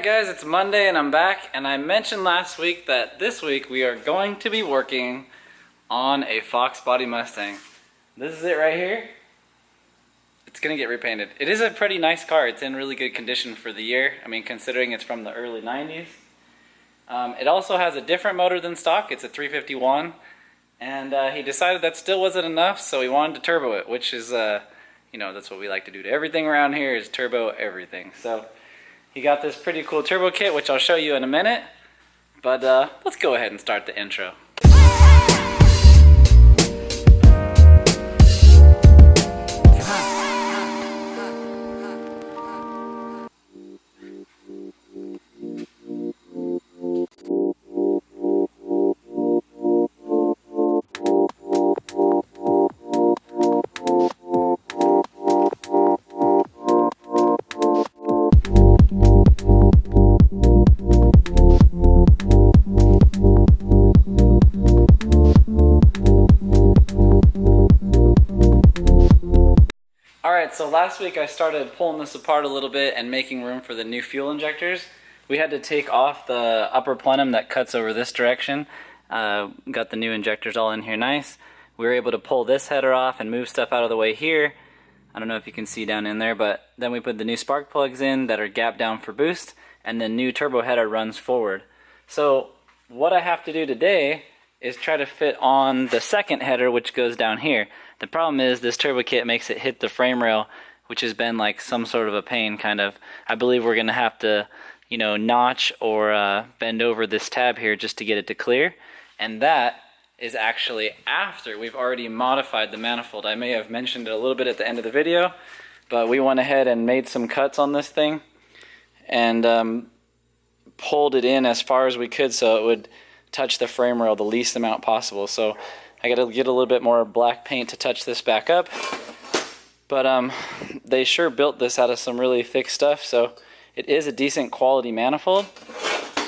Guys, it's Monday and I'm back, and I mentioned last week that this week we are going to be working on a Fox body Mustang. This is it right here. It's gonna get repainted. It is a pretty nice car. It's in really good condition for the year. I mean, considering it's from the early 90s. It also has a different motor than stock. It's a 351, and he decided that still wasn't enough, so he wanted to turbo it, which is, you know, that's what we like to do to everything around here, is turbo everything. So he got this pretty cool turbo kit, which I'll show you in a minute, but let's go ahead and start the intro. So last week I started pulling this apart a little bit and making room for the new fuel injectors. We had to take off the upper plenum that cuts over this direction. Got the new injectors all in here nice. We were able to pull this header off and move stuff out of the way here. I don't know if you can see down in there, but then we put the new spark plugs in that are gap down for boost, and the new turbo header runs forward. So what I have to do today is try to fit on the second header, which goes down here. The problem is this turbo kit makes it hit the frame rail, which has been like some sort of a pain, kind of. I believe we're going to have to, you know, notch or bend over this tab here just to get it to clear. And that is actually after we've already modified the manifold. I may have mentioned it a little bit at the end of the video, but we went ahead and made some cuts on this thing and pulled it in as far as we could so it would touch the frame rail the least amount possible. So I got to get a little bit more black paint to touch this back up, but they sure built this out of some really thick stuff, so it is a decent quality manifold.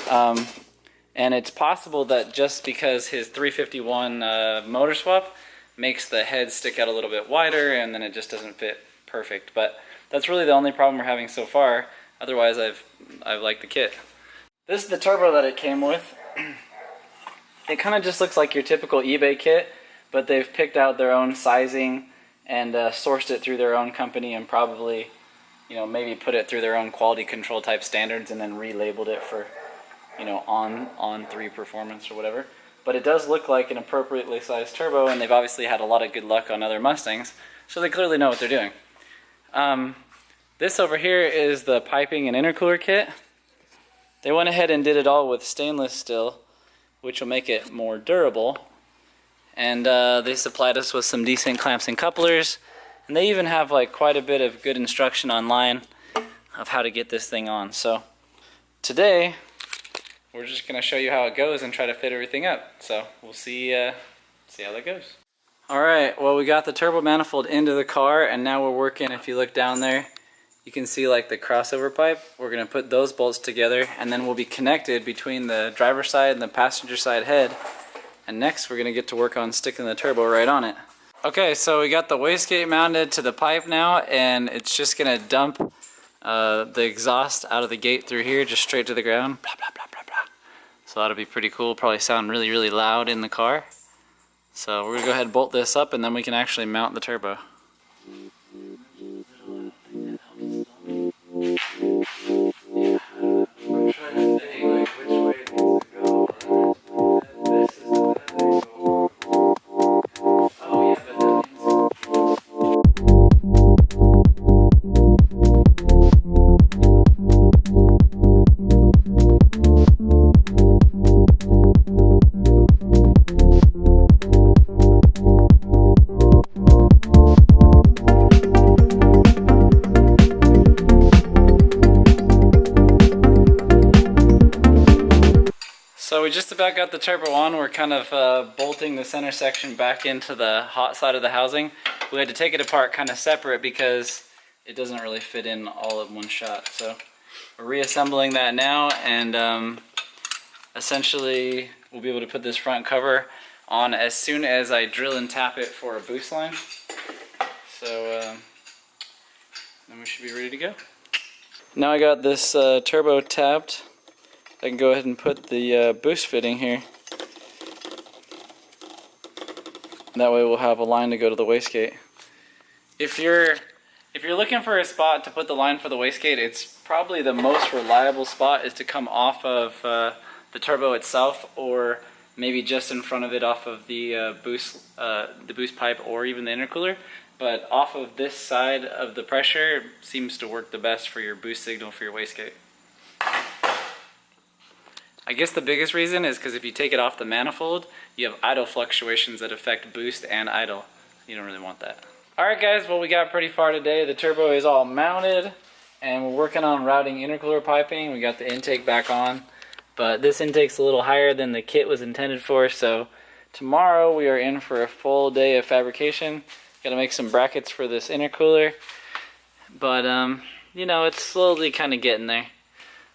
And it's possible that just because his 351 motor swap makes the head stick out a little bit wider, and then it just doesn't fit perfect. But that's really the only problem we're having so far. Otherwise, I've liked the kit. This is the turbo that it came with. It kind of just looks like your typical eBay kit, but they've picked out their own sizing and sourced it through their own company and probably, you know, maybe put it through their own quality control type standards and then relabeled it for, you know, on 3 performance or whatever. But it does look like an appropriately sized turbo, and they've obviously had a lot of good luck on other Mustangs, so they clearly know what they're doing. This over here is the piping and intercooler kit. They went ahead and did it all with stainless steel, which will make it more durable. And they supplied us with some decent clamps and couplers, and they even have like quite a bit of good instruction online of how to get this thing on. So today we're just going to show you how it goes and try to fit everything up. So we'll see how that goes. Alright, well, we got the turbo manifold into the car, and now we're working. If you look down there, you can see like the crossover pipe. We're going to put those bolts together, and then we'll be connected between the driver's side and the passenger side head. And next we're going to get to work on sticking the turbo right on it. Okay, so we got the wastegate mounted to the pipe now, and it's just going to dump the exhaust out of the gate through here, just straight to the ground. Blah, blah, blah, blah, blah. So that'll be pretty cool. Probably sound really, really loud in the car. So we're going to go ahead and bolt this up, and then we can actually mount the turbo. So we just about got the turbo on. We're kind of bolting the center section back into the hot side of the housing. We had to take it apart kind of separate because it doesn't really fit in all in one shot. So we're reassembling that now, and essentially we'll be able to put this front cover on as soon as I drill and tap it for a boost line. So then we should be ready to go. Now I got this turbo tapped. I can go ahead and put the boost fitting here. That way we'll have a line to go to the wastegate. If you're looking for a spot to put the line for the wastegate, it's probably the most reliable spot is to come off of the turbo itself, or maybe just in front of it off of the boost pipe, or even the intercooler. But off of this side of the pressure seems to work the best for your boost signal for your wastegate. I guess the biggest reason is because if you take it off the manifold, you have idle fluctuations that affect boost and idle. You don't really want that. Alright guys, well we got pretty far today. The turbo is all mounted and we're working on routing intercooler piping. We got the intake back on, but this intake's a little higher than the kit was intended for, so tomorrow we are in for a full day of fabrication. Got to make some brackets for this intercooler, but you know, it's slowly kind of getting there.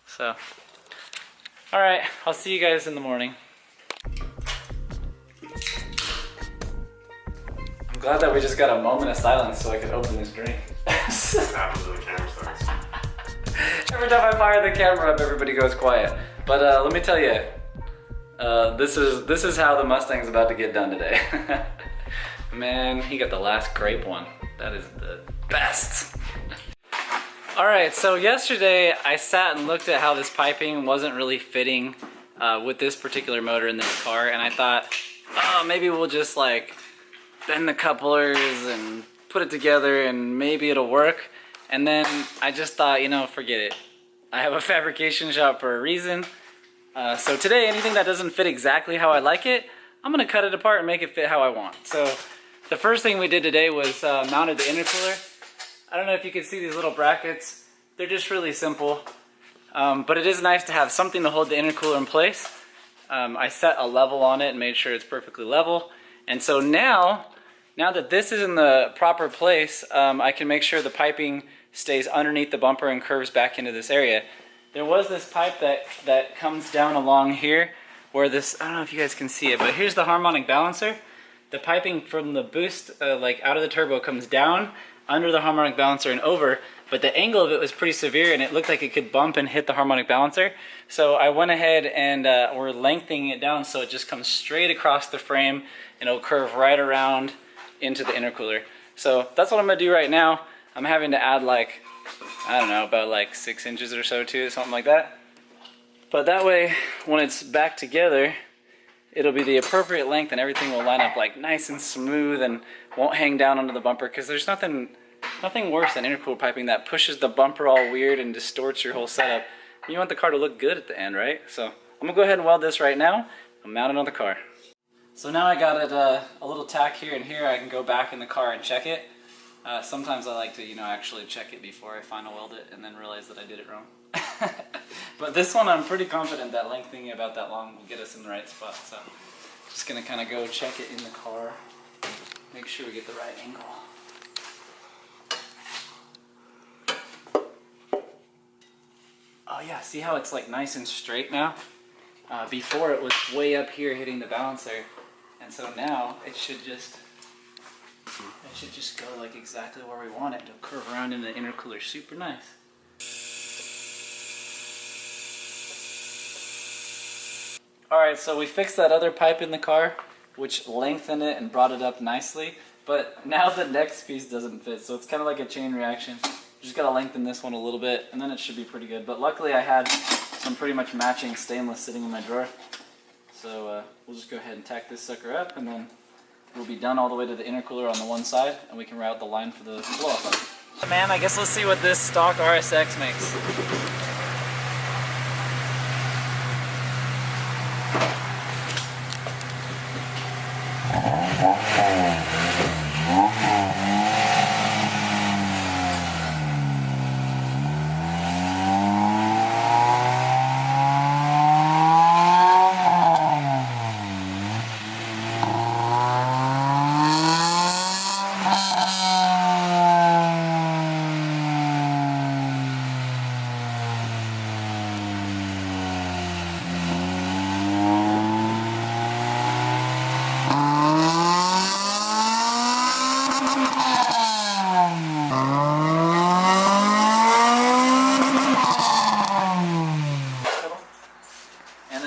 So alright, I'll see you guys in the morning. I'm glad that we just got a moment of silence so I could open this drink. Happens when the camera starts. Every time I fire the camera up, everybody goes quiet. But let me tell you, this is how the Mustang's about to get done today. Man, he got the last grape one. That is the best. Alright, so yesterday I sat and looked at how this piping wasn't really fitting with this particular motor in this car, and I thought, oh, maybe we'll just like bend the couplers and put it together and maybe it'll work. And then I just thought, you know, forget it. I have a fabrication shop for a reason. So today, anything that doesn't fit exactly how I like it, I'm gonna cut it apart and make it fit how I want. So the first thing we did today was mounted the intercooler. I don't know if you can see these little brackets. They're just really simple. But it is nice to have something to hold the intercooler in place. I set a level on it and made sure it's perfectly level. And so now that this is in the proper place, I can make sure the piping stays underneath the bumper and curves back into this area. There was this pipe that comes down along here where this, I don't know if you guys can see it, but here's the harmonic balancer. The piping from the boost, like out of the turbo, comes down under the harmonic balancer and over, but the angle of it was pretty severe and it looked like it could bump and hit the harmonic balancer. So I went ahead and we're lengthening it down so it just comes straight across the frame and it'll curve right around into the intercooler. So that's what I'm gonna do right now. I'm having to add like, I don't know, about like 6 inches or so to it, something like that. But that way, when it's back together, it'll be the appropriate length and everything will line up like nice and smooth and won't hang down under the bumper, because there's nothing worse than intercooler piping that pushes the bumper all weird and distorts your whole setup. You want the car to look good at the end, right? So I'm gonna go ahead and weld this right now and mount it on the car. So now I got it a little tack here and here. I can go back in the car and check it. Sometimes I like to, you know, actually check it before I final weld it and then realize that I did it wrong. But this one I'm pretty confident that lengthening it about that long will get us in the right spot. So just gonna kind of go check it in the car, make sure we get the right angle. Oh yeah, see how it's like nice and straight now? Before it was way up here hitting the balancer, and so now it should just go like exactly where we want it to curve around in the intercooler. Super nice. Alright, so we fixed that other pipe in the car, which lengthened it and brought it up nicely, but now the next piece doesn't fit, so it's kind of like a chain reaction. Just gotta lengthen this one a little bit and then it should be pretty good. But luckily I had some pretty much matching stainless sitting in my drawer, so we'll just go ahead and tack this sucker up and then we'll be done all the way to the intercooler on the one side and we can route the line for the blow-off line. Man, I guess let's see what this stock RSX makes.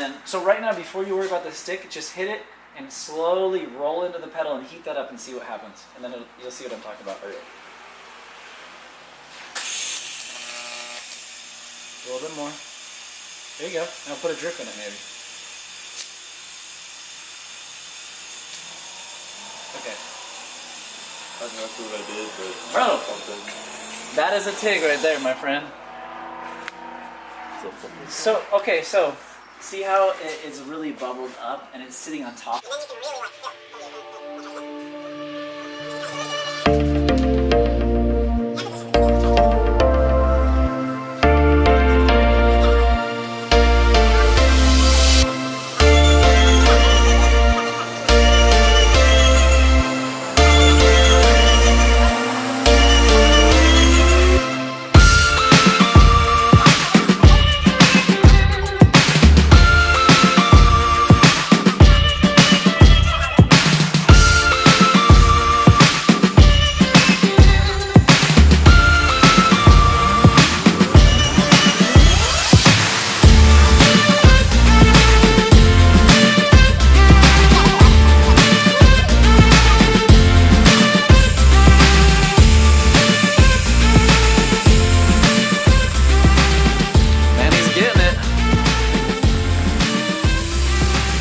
then, so right now, before you worry about the stick, just hit it and slowly roll into the pedal and heat that up and see what happens. And then you'll see what I'm talking about. Right. A little bit more. There you go. Now put a drip in it, maybe. Okay. I think that's what I did, but Bro, that is a TIG right there, my friend. So, okay, so see how it's really bubbled up and it's sitting on top? And then you can really like fill.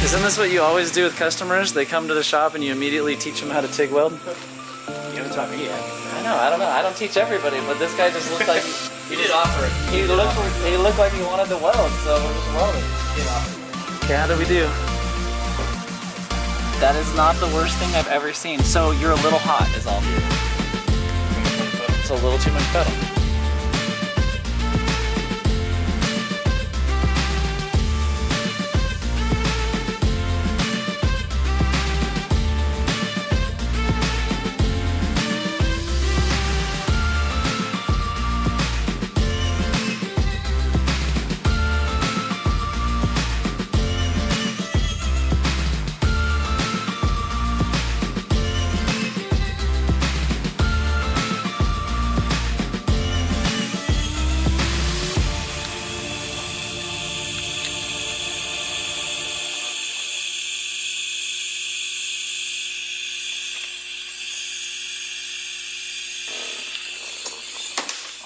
Isn't this what you always do with customers? They come to the shop and you immediately teach them how to TIG weld? You haven't taught me yet. I don't know. I don't teach everybody, but this guy just looked like He did offer it. he looked like he wanted to weld, so we're just welding. He did offer it. Okay, how do we do? That is not the worst thing I've ever seen. So you're a little hot, is all. It's a little too much pedal.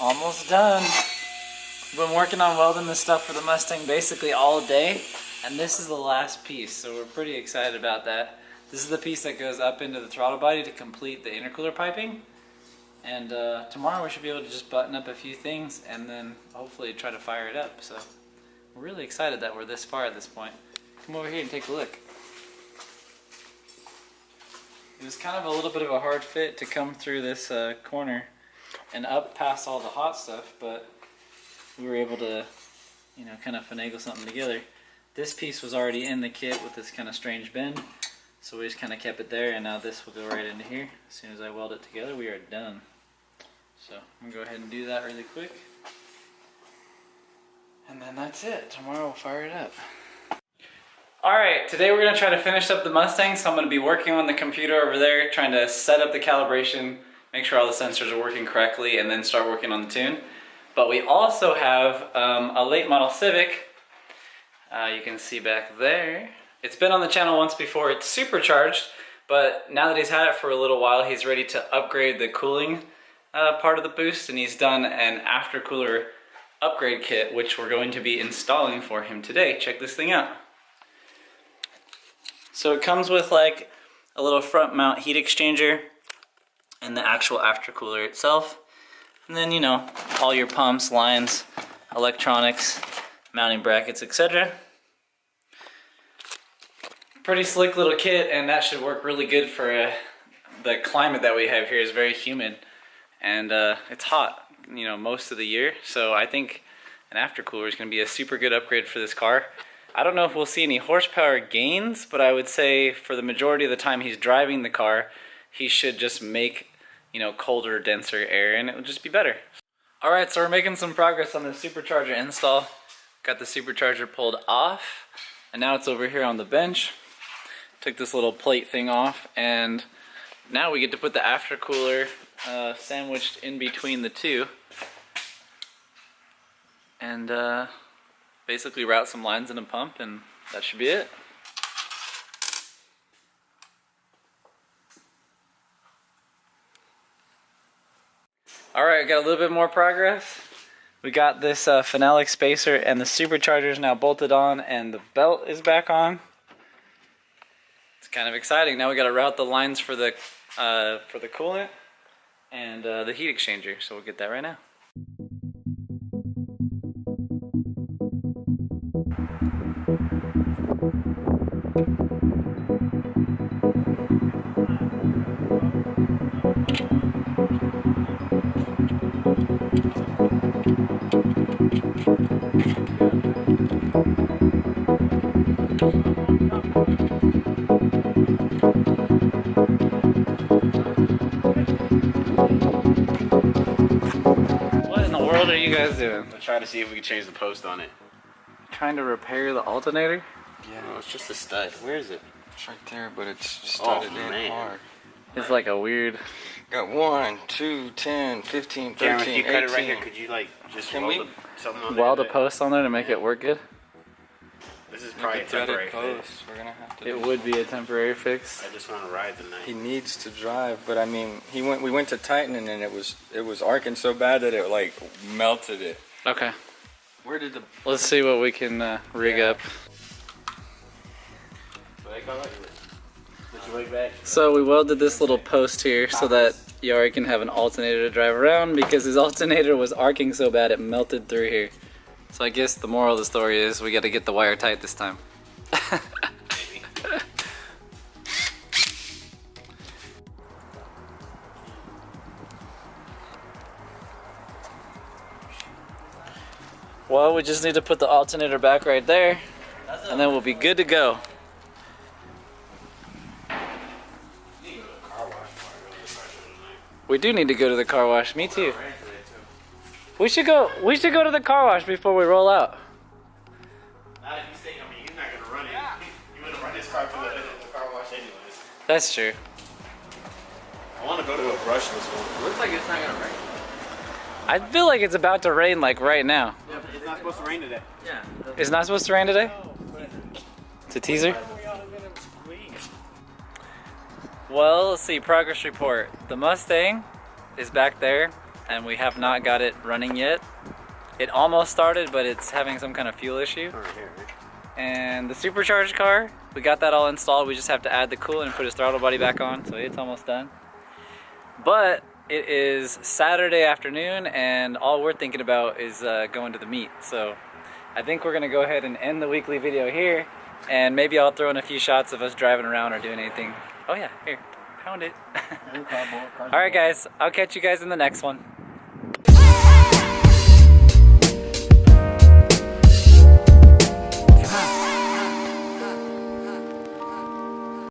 Almost done. We've been working on welding this stuff for the Mustang basically all day, and this is the last piece, so we're pretty excited about that. This is the piece that goes up into the throttle body to complete the intercooler piping, and tomorrow we should be able to just button up a few things and then hopefully try to fire it up. So we're really excited that we're this far at this point. Come over here and take a look. It was kind of a little bit of a hard fit to come through this corner and up past all the hot stuff, but we were able to, you know, kind of finagle something together. This piece was already in the kit with this kind of strange bend, so we just kind of kept it there, and now this will go right into here. As soon as I weld it together, we are done. So I'm gonna go ahead and do that really quick, and then that's it. Tomorrow we'll fire it up. Alright, today we're gonna try to finish up the Mustang, so I'm gonna be working on the computer over there, trying to set up the calibration, make sure all the sensors are working correctly, and then start working on the tune. But we also have a late model Civic. You can see back there. It's been on the channel once before. It's supercharged, but now that he's had it for a little while, he's ready to upgrade the cooling part of the boost, and he's done an aftercooler upgrade kit, which we're going to be installing for him today. Check this thing out. So it comes with like a little front mount heat exchanger and the actual aftercooler itself, and then, you know, all your pumps, lines, electronics, mounting brackets, etc. Pretty slick little kit, and that should work really good for the climate that we have here. Is very humid, and it's hot, you know, most of the year. So I think an aftercooler is going to be a super good upgrade for this car. I don't know if we'll see any horsepower gains, but I would say for the majority of the time he's driving the car, he should just make, you know, colder, denser air, and it will just be better. Alright, so we're making some progress on the supercharger install. Got the supercharger pulled off, and now it's over here on the bench. Took this little plate thing off, and now we get to put the aftercooler sandwiched in between the two, and basically route some lines in a pump and that should be it. Alright, got a little bit more progress. We got this phenolic spacer and the supercharger is now bolted on and the belt is back on. It's kind of exciting. Now we got to route the lines for the coolant and the heat exchanger, so we'll get that right now. What in the world are you guys doing? I'm trying to see if we can change the post on it. Trying to repair the alternator? Yeah, no, it's just a stud. Where is it? It's right there, but it's studded in hard. It's like a weird... Got 1, 2, 10, 15, 13, Cameron, if you cut 18. it right here, could you like just Can weld we- something on there? weld a post on there to make it work good? This is probably a temporary fix. We're gonna have to. It would be a temporary fix. I just want to ride tonight. He needs to drive, but I mean, we went to tighten and it was arcing so bad that it like melted it. Okay. Where did the Let's see what we can rig up. So we welded this little post here so that Yari can have an alternator to drive around because his alternator was arcing so bad it melted through here. So I guess the moral of the story is we got to get the wire tight this time. Well, we just need to put the alternator back right there and then we'll be good to go. We do need to go to the car wash. Me too. We should go to the car wash before we roll out. Not if he's saying, I mean, he's not gonna run it. You wouldn't run his car through the car wash anyways. That's true. I want to go to a brushless one. Looks like it's not gonna rain. I feel like it's about to rain like right now. Yeah, it's not supposed to rain today. Yeah. It's not supposed to rain today? It's a teaser? Well, let's see, progress report. The Mustang is back there and we have not got it running yet. It almost started, but it's having some kind of fuel issue. And the supercharged car, we got that all installed. We just have to add the coolant and put his throttle body back on, so it's almost done. But it is Saturday afternoon and all we're thinking about is going to the meet. So I think we're gonna go ahead and end the weekly video here and maybe I'll throw in a few shots of us driving around or doing anything. Oh yeah, here, found it. Alright guys, I'll catch you guys in the next one.